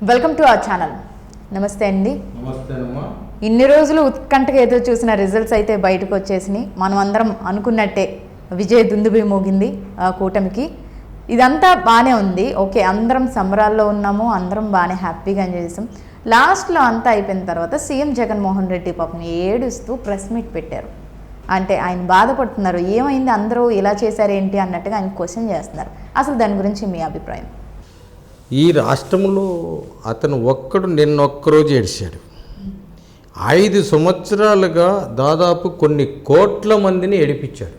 Welcome to our channel. నమస్తే అండి. నమస్తేనమ్మా. ఇన్ని రోజులు ఉత్కంఠగా ఏదో చూసిన రిజల్ట్స్ అయితే బయటకు వచ్చేసినాయి. మనం అందరం అనుకున్నట్టే విజయ దుందుబి మోగింది కూటమికి. ఇదంతా బాగానే ఉంది, ఓకే, అందరం సంబరాల్లో ఉన్నాము, అందరం బాగానే హ్యాపీగా ఎంజాయ్ చేసాం. లాస్ట్లో అంతా అయిపోయిన తర్వాత సీఎం జగన్మోహన్ రెడ్డి పాపం ఏడుస్తూ ప్రెస్ మీట్ పెట్టారు. అంటే ఆయన బాధపడుతున్నారు, ఏమైంది అందరూ ఇలా చేశారేంటి అన్నట్టుగా ఆయన క్వశ్చన్ చేస్తున్నారు. అసలు దాని గురించి మీ అభిప్రాయం? ఈ రాష్ట్రంలో అతను నిన్నొక్కరోజు ఏడిశాడు. 5 సంవత్సరాలుగా దాదాపు కొన్ని కోట్ల మందిని ఏడిపించాడు.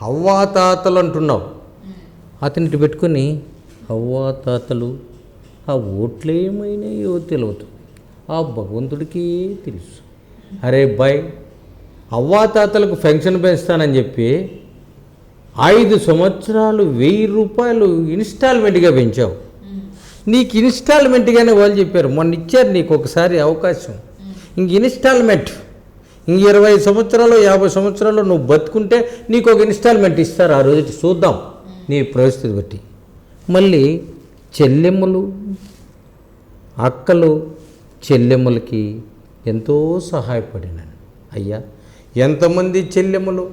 అవ్వాతాతలు అంటున్నావు, అతనిటి పెట్టుకొని అవ్వాతాతలు ఆ ఓట్లేమైనాయో తెలియదు, ఆ భగవంతుడికి తెలుసు. అరే బాయ్, అవ్వాతాతలకు పెన్షన్ పెంచుతానని చెప్పి 5 సంవత్సరాలు 1000 రూపాయలు ఇన్స్టాల్మెంట్గా పెంచావు. నీకు ఇన్స్టాల్మెంట్గానే వాళ్ళు చెప్పారు, మొన్న ఇచ్చారు నీకు ఒకసారి అవకాశం, ఇంక ఇన్స్టాల్మెంట్, ఇంక 20 సంవత్సరాలు 50 సంవత్సరాలు నువ్వు బతుకుంటే నీకు ఒక ఇన్స్టాల్మెంట్ ఇస్తారు. ఆ రోజు చూద్దాం నీ పరిస్థితి బట్టి. మళ్ళీ చెల్లెమ్మలు, అక్కలు, చెల్లెమ్మలకి ఎంతో సహాయపడినాను. అయ్యా, ఎంతమంది చెల్లెమ్మలు,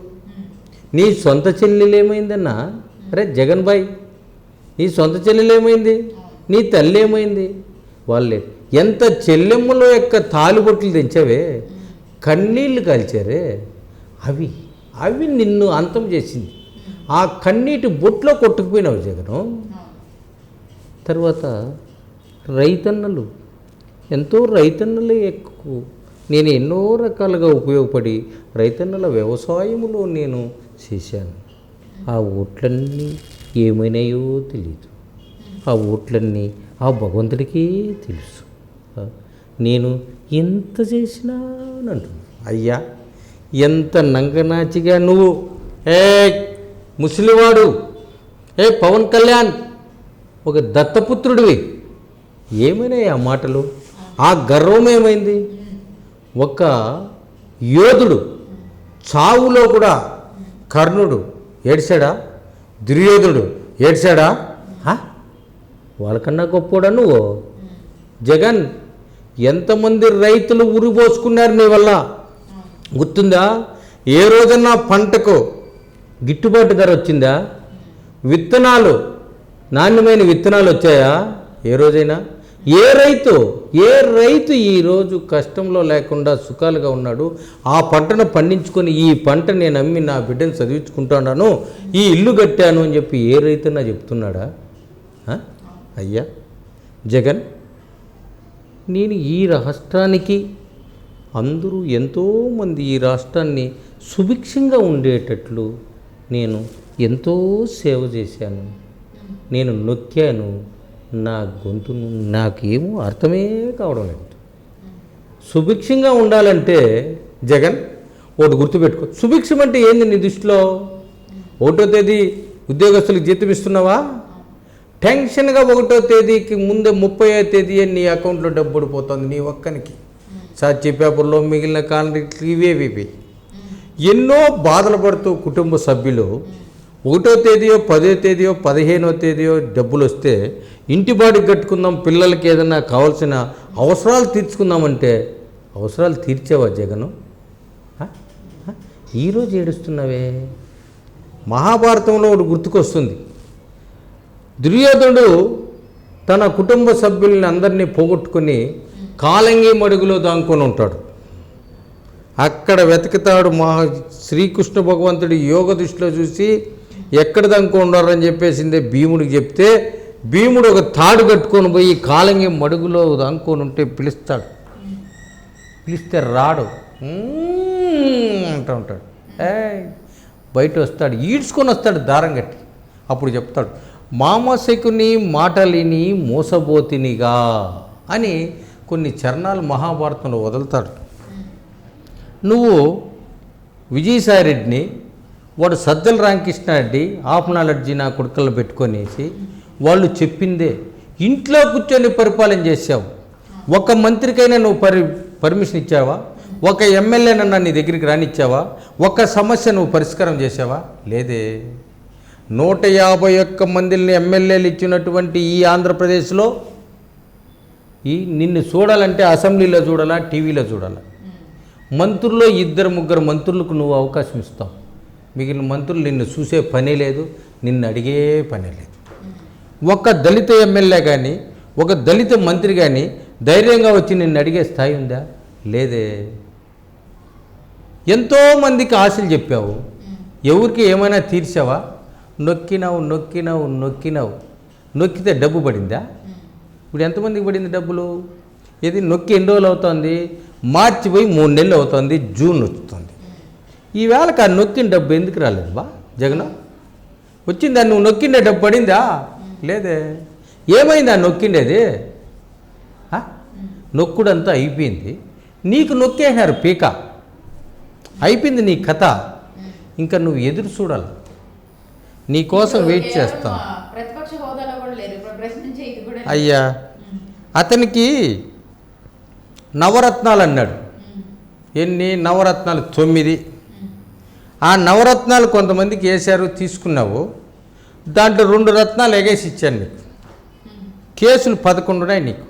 నీ సొంత చెల్లెలు ఏమైందన్నా? అరే జగన్ భాయ్, నీ సొంత చెల్లెలు ఏమైంది? నీ తల్లి ఏమైంది? వాళ్ళే ఎంత చెల్లెమ్మల యొక్క తాలిబొట్లు తెంచావే, కన్నీళ్ళు కాల్చారే, అవి నిన్ను అంతం చేసింది. ఆ కన్నీటి బొట్లో కొట్టుకుపోయినావు జగను. తర్వాత రైతన్నలు, ఎంతో రైతన్నలే ఎక్కువ. నేను ఎన్నో రకాలుగా ఉపయోగపడి రైతన్నల వ్యవసాయములో నేను చేశాను. ఆ ఓట్లన్నీ ఏమైనాయో తెలియదు, ఆ ఓట్లన్నీ ఆ భగవంతుడికే తెలుసు. నేను ఎంత చేసినా అంటున్నాను. అయ్యా, ఎంత నంగనాచిగా నువ్వు, ఏ ముసలివాడు, ఏ పవన్ కళ్యాణ్ ఒక దత్తపుత్రుడివి, ఏమైనాయి ఆ మాటలు? ఆ గర్వం ఏమైంది? ఒక యోధుడు చావులో కూడా కర్ణుడు ఏడ్చాడా? దుర్యోధుడు ఏడ్చాడా? వాళ్ళకన్నా గొప్పోడా నువ్వు? జగన్, ఎంతమంది రైతులు ఉరిపోసుకున్నారు నీ వల్ల గుర్తుందా? ఏ రోజన్నా పంటకు గిట్టుబాటు ధర వచ్చిందా? విత్తనాలు, నాణ్యమైన విత్తనాలు వచ్చాయా ఏ రోజైనా? ఏ రైతు ఈరోజు కష్టంలో లేకుండా సుఖాలుగా ఉన్నాడు? ఆ పంటను పండించుకొని ఈ పంట నేను అమ్మి నా బిడ్డను చదివించుకుంటున్నాను, ఈ ఇల్లు కట్టాను అని చెప్పి ఏ రైతున్నా చెప్తున్నాడా? అయ్యా జగన్, నేను ఈ రాష్ట్రానికి, అందరూ ఎంతోమంది ఈ రాష్ట్రాన్ని సుభిక్షంగా ఉండేటట్లు నేను ఎంతో సేవ చేశాను. నేను నొక్కాను నా గొంతును, నాకేమో అర్థమే కావడం లేదు. సుభిక్షంగా ఉండాలంటే జగన్ ఒకటి గుర్తుపెట్టుకో. సుభిక్షం అంటే ఏంది నీ దృష్టిలో? 1వ తేదీ ఉద్యోగస్తులకు జీతం ఇస్తున్నావా? టెన్షన్గా 1వ తేదీకి ముందే 30వ తేదీ నీ అకౌంట్లో డబ్బు పడిపోతుంది నీ ఒక్కనికి. సాక్షి పేపర్లో మిగిలిన కాంట్రాక్ట్లు ఇవేవి ఎన్నో బాధలు పడుతూ కుటుంబ సభ్యులు 1వ తేదీయో 10వ తేదీయో 15వ తేదీయో డబ్బులు వస్తే ఇంటి బాడికి కట్టుకుందాం, పిల్లలకి ఏదైనా కావాల్సిన అవసరాలు తీర్చుకుందామంటే అవసరాలు తీర్చావా జగను? ఈరోజు ఏడుస్తున్నావే. మహాభారతంలో ఒకటి గుర్తుకొస్తుంది. దుర్యోధనుడు తన కుటుంబ సభ్యుల్ని అందరినీ పోగొట్టుకొని కాలంగి మడుగులో దాంకొని ఉంటాడు. అక్కడ వెతుకుతాడు. శ్రీకృష్ణ భగవంతుడి యోగ దృష్టిలో చూసి ఎక్కడ దాంకొండారని చెప్పేసిందే భీముడికి చెప్తే, భీముడు ఒక తాడు కట్టుకొని పోయి కాలంగి మడుగులో దాంకొని ఉంటే పిలుస్తాడు. పిలిస్తే రాడు, అంటూ ఉంటాడు. బయట వస్తాడు, ఈడ్చుకొని వస్తాడు దారం కట్టి. అప్పుడు చెప్తాడు, మామశకుని మాటలిని మోసబోతినిగా అని కొన్ని చరణాలు మహాభారతంలో వదులుతాడు. నువ్వు విజయసాయిరెడ్డిని, వాడు సజ్జల రామకృష్ణారెడ్డి హాఫ్ నాలెడ్జీ నా కొడుకల్లో పెట్టుకొనేసి వాళ్ళు చెప్పిందే ఇంట్లో కూర్చొని పరిపాలన చేసావు. ఒక మంత్రికైనా నువ్వు పర్మిషన్ ఇచ్చావా? ఒక ఎమ్మెల్యేనన్నా నీ దగ్గరికి రానిచ్చావా? ఒక సమస్య నువ్వు పరిష్కారం చేసావా? లేదే. 151 మందిని ఎమ్మెల్యేలు ఇచ్చినటువంటి ఈ ఆంధ్రప్రదేశ్లో నిన్ను చూడాలంటే అసెంబ్లీలో చూడాలా, టీవీలో చూడాలా. మంత్రుల్లో 2-3 మంత్రులకు నువ్వు అవకాశం ఇస్తావు. మిగిలిన మంత్రులు నిన్ను చూసే పనే లేదు, నిన్ను అడిగే పనే లేదు. ఒక దళిత ఎమ్మెల్యే కానీ, ఒక దళిత మంత్రి కానీ ధైర్యంగా వచ్చి నిన్ను అడిగే స్థాయి ఉందా? లేదే. ఎంతోమందికి ఆశలు చెప్పావు, ఎవరికి ఏమైనా తీర్చావా? నొక్కినావు నొక్కినావు నొక్కినావు. నొక్కితే డబ్బు పడిందా? ఇప్పుడు ఎంతమందికి పడింది డబ్బులు? ఇది నొక్కి ఎన్ని రోజులు అవుతుంది? మార్చి పోయి 3 నెలలు అవుతుంది, జూన్ వస్తుంది. ఈవేళకి ఆ నొక్కిన డబ్బు ఎందుకు రాలేదు బా జగన్? వచ్చిందా? నువ్వు నొక్కిండే డబ్బు పడిందా? లేదే. ఏమైంది ఆ నొక్కిండేది? నొక్కుడంతా అయిపోయింది, నీకు నొక్కేసినారు పీక, అయిపోయింది నీ కథ. ఇంకా నువ్వు ఎదురు చూడాలి, నీ కోసం వెయిట్ చేస్తాం. అయ్యా, అతనికి నవరత్నాలు అన్నాడు. ఎన్ని నవరత్నాలు? 9. ఆ నవరత్నాలు కొంతమందికి వేశారు, తీసుకున్నావు. దాంట్లో 2 రత్నాలు ఎగేసి ఇచ్చాను నీకు. కేసులు 11 ఉన్నాయి నీకు.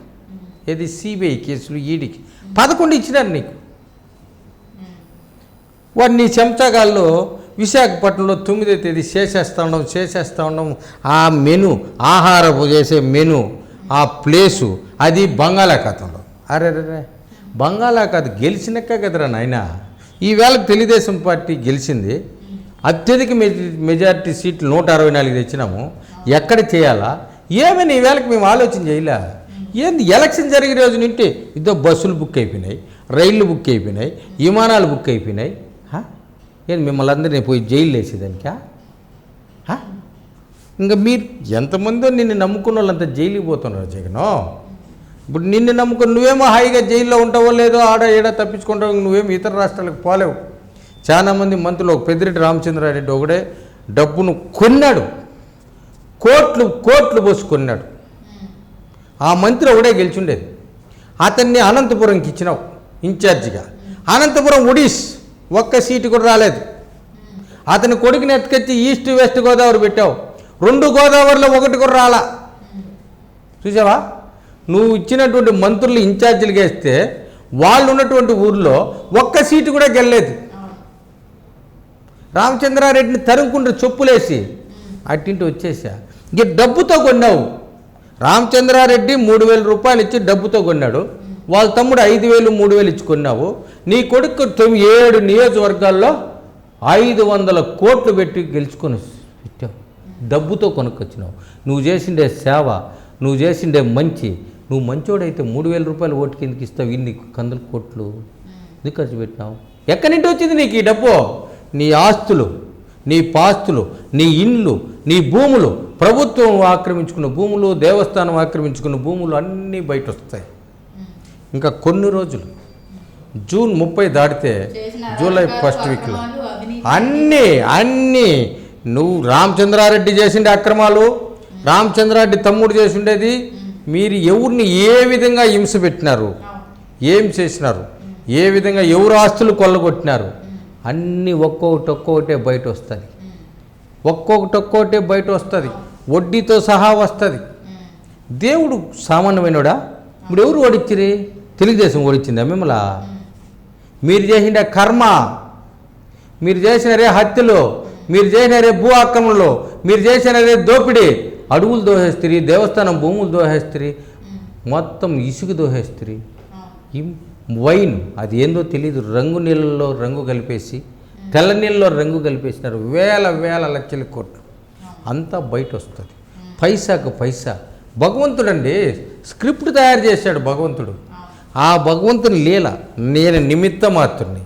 ఏది? సిబిఐ కేసులు, ఈడీకి 11 ఇచ్చినారు నీకు. వాడు నీ చెంచాగాల్లో విశాఖపట్నంలో 9వ తేదీ చేసేస్తా ఉండడం. ఆ మెను, ఆహారపు చేసే మెను, ఆ ప్లేసు, అది బంగాళాఖాతంలో. అరే బంగాళాఖాతం గెలిచినక్క కదరా నాయన. ఈవేళ తెలుగుదేశం పార్టీ గెలిచింది, అత్యధిక మెజారిటీ సీట్లు 164 తెచ్చినాము. ఎక్కడ చేయాలా? ఏమైనా ఈవేళకి మేము ఆలోచన చేయలే. ఏంది? ఎలక్షన్ జరిగే రోజు నుండి ఇదో బస్సులు బుక్ అయిపోయినాయి, రైళ్ళు బుక్ అయిపోయినాయి, విమానాలు బుక్ అయిపోయినాయి. ఏంది మిమ్మల్ని అందరినీ పోయి జైలు వేసేదానికా? ఇంకా మీరు ఎంతమందో నిన్ను నమ్ముకున్న వాళ్ళంతా జైలుకి పోతున్నారు జగను. ఇప్పుడు నిన్ను నమ్ముకుని నువ్వేమో హాయిగా జైల్లో ఉంటావో లేదో, ఆడ ఏడా తప్పించుకుంటావు, నువ్వేమో ఇతర రాష్ట్రాలకు పోలేవు. చాలామంది మంత్రులు, పెద్దిరెడ్డి రామచంద్రారెడ్డి ఒకడే డబ్బును కొన్నాడు, కోట్లు పోసి కొన్నాడు. ఆ మంత్రి ఒకడే గెలిచుండేది. అతన్ని అనంతపురంకి ఇచ్చినావు ఇన్ఛార్జిగా. అనంతపురం ఒడిస్ ఒక్క సీటు కూడా రాలేదు. అతని కొడుకుని ఎత్తుకొచ్చి ఈస్ట్ వెస్ట్ గోదావరి పెట్టావు. 2 గోదావరిలో 1 కూడా రాలా. చూసావా? నువ్వు ఇచ్చినటువంటి మంత్రులు ఇన్ఛార్జీలు వేస్తే వాళ్ళు ఉన్నటువంటి ఊర్లో 1 సీటు కూడా గెలలేదు. రామచంద్రారెడ్డిని తరుముకుంటూ చెప్పులేసి అట్టింటి వచ్చేసా. ఇక డబ్బుతో కొన్నావు. రామచంద్రారెడ్డి 3,000 రూపాయలు ఇచ్చి డబ్బుతో కొన్నాడు. వాళ్ళ తమ్ముడు 5,000, 3,000 ఇచ్చి కొన్నావు. నీ కొడుకు 7 నియోజకవర్గాల్లో 500 కోట్లు పెట్టి గెలుచుకొని పెట్టావు. డబ్బుతో కొనుక్కొచ్చినావు. నువ్వు చేసిండే సేవ, నువ్వు చేసిండే మంచి, నువ్వు మంచోడైతే 3,000 రూపాయలు ఓటు కిందకి ఇస్తావు. ఇన్ని 100 కోట్లు ఎందుకు ఖర్చు పెట్టినావు? ఎక్కడి నుండి వచ్చింది నీకు ఈ డబ్బు? నీ ఆస్తులు, నీ పాస్తులు, నీ ఇండ్లు, నీ భూములు, ప్రభుత్వం ఆక్రమించుకున్న భూములు, దేవస్థానం ఆక్రమించుకున్న భూములు అన్నీ బయట వస్తాయి. ఇంకా కొన్ని రోజులు, జూన్ 30 దాటితే జూలై 1st వీక్లో అన్నీ నువ్వు రామచంద్రారెడ్డి చేసిండే అక్రమాలు, రామచంద్రారెడ్డి తమ్ముడు చేసిండేది, మీరు ఎవరిని ఏ విధంగా హింస పెట్టినారు, ఏం చేసినారు, ఏ విధంగా ఎవరు ఆస్తులు కొల్లగొట్టినారు, అన్నీ ఒక్కొక్కటే బయట వస్తుంది. ఒక్కొక్కటే బయట వస్తుంది, వడ్డీతో సహా వస్తుంది. దేవుడు సామాన్యమైనడా? ఇప్పుడు ఎవరు ఓడిచ్చిరి? తెలుగుదేశం ఓడిచ్చిందా మిమ్మల్ని? మీరు చేసిన కర్మ, మీరు చేసినరే హత్యలు, మీరు చేసినరే భూ ఆక్రమణలు, మీరు చేసినరే దోపిడీ, అడవులు దోహేస్తిరి, దేవస్థానం భూములు దోహేస్తిరి, మొత్తం ఇసుక దోహేస్తిరి. వైన్ అది ఏందో తెలియదు, రంగు నీళ్ళల్లో రంగు కలిపేసి, తెల్ల నీళ్ళలో రంగు కలిపేసినారు. వేల లక్షల కోట్లు అంతా బయట వస్తుంది. పైసాకు పైసా. భగవంతుడండి స్క్రిప్ట్ తయారు చేశాడు భగవంతుడు. ఆ భగవంతుని లీల, నేను నిమిత్త మాత్రుని,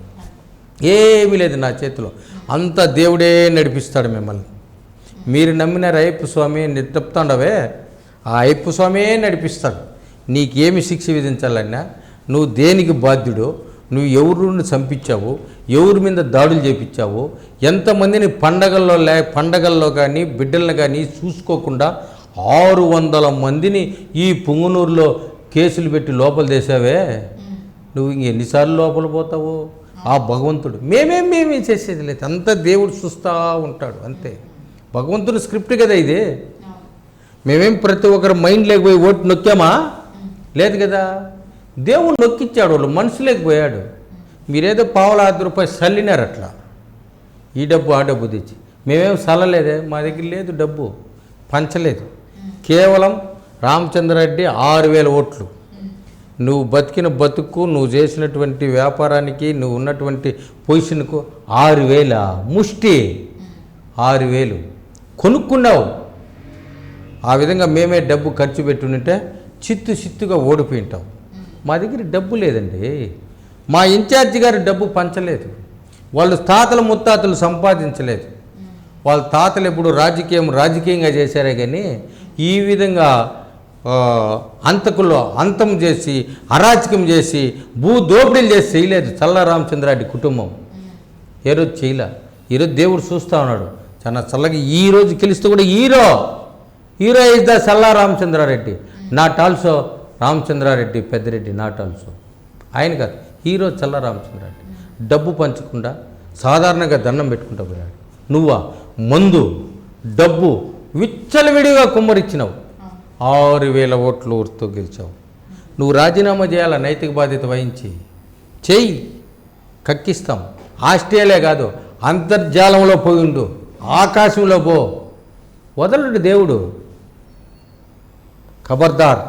ఏమీ లేదు నా చేతిలో. అంతా దేవుడే నడిపిస్తాడు మిమ్మల్ని. మీరు నమ్మిన అయ్యప్ప స్వామి చెప్తాండవే, ఆ అయ్యప్ప స్వామియే నడిపిస్తాడు. నీకేమి శిక్ష విధించాలన్నా, నువ్వు దేనికి బాధ్యుడో, నువ్వు ఎవరిని చంపించావో, ఎవరి మీద దాడులు చేపించావో, ఎంతమందిని పండగల్లో కానీ బిడ్డలను కానీ చూసుకోకుండా 600 మందిని ఈ పుంగనూరులో కేసులు పెట్టి లోపల చేసావే, నువ్వు ఇంకెన్నిసార్లు లోపల పోతావో ఆ భగవంతుడు. మేమేం చేసేది లేదు, అంతా దేవుడు చూస్తూ ఉంటాడు అంతే. భగవంతుని స్క్రిప్ట్ కదా ఇది. మేమేం ప్రతి ఒక్కరు మైండ్ లేకపోయి ఓటు నొక్కామా? లేదు కదా. దేవుడు నొక్కిచ్చాడు, వాళ్ళు మనసులోకి పోయాడు. మీరేదో ₹5,00,000 సల్లినారు అట్లా, ఈ డబ్బు ఆ డబ్బు తెచ్చి. మేమేం సల్లలేదే, మా దగ్గర లేదు డబ్బు, పంచలేదు. కేవలం రామచంద్రారెడ్డి 6,000 ఓట్లు. నువ్వు బతికిన బతుకు, నువ్వు చేసినటువంటి వ్యాపారానికి, నువ్వు ఉన్నటువంటి పొజిషన్కు 6,000 ముష్టి 6,000 కొనుక్కున్నావు. ఆ విధంగా మేమే డబ్బు ఖర్చు పెట్టుకుంటే చిత్తుగా ఓడిపోయింటాం. మా దగ్గర డబ్బు లేదండి. మా ఇన్ఛార్జి గారు డబ్బు పంచలేదు. వాళ్ళు తాతలు ముత్తాతలు సంపాదించలేదు. వాళ్ళ తాతలు ఎప్పుడు రాజకీయంగా చేశారే కానీ ఈ విధంగా అంతకుల్లో అంతం చేసి, అరాచకం చేసి, భూ దోపిడీలు చేసి చేయలేదు చల్లా రామచంద్రారెడ్డి కుటుంబం. ఏ రోజు చేయలే. ఈరోజు దేవుడు చూస్తూ ఉన్నాడు చాలా చల్లగా. ఈరోజు గెలిస్తే కూడా hero is the Challa Ramachandra Reddy, not also Ramachandra Reddy Peddireddy, not also. ఆయన కాదు, హీరో చల్లా రామచంద్రారెడ్డి. డబ్బు పంచకుండా సాధారణంగా దండం పెట్టుకుంటూ పోయాడు. నువ్వా మందు డబ్బు విచ్చలవిడిగా కుమ్మరిచ్చినావు. 6,000 ఓట్లు ఊరితో గెలిచావు. నువ్వు రాజీనామా చేయాలా, నైతిక బాధ్యత వహించి చెయ్యి, కక్కిస్తాం. ఆస్ట్రేలియా కాదు, అంతర్జాలంలో పోయి ఉండు, ఆకాశంలో పో, వదలడు దేవుడు. ఖబర్దార్.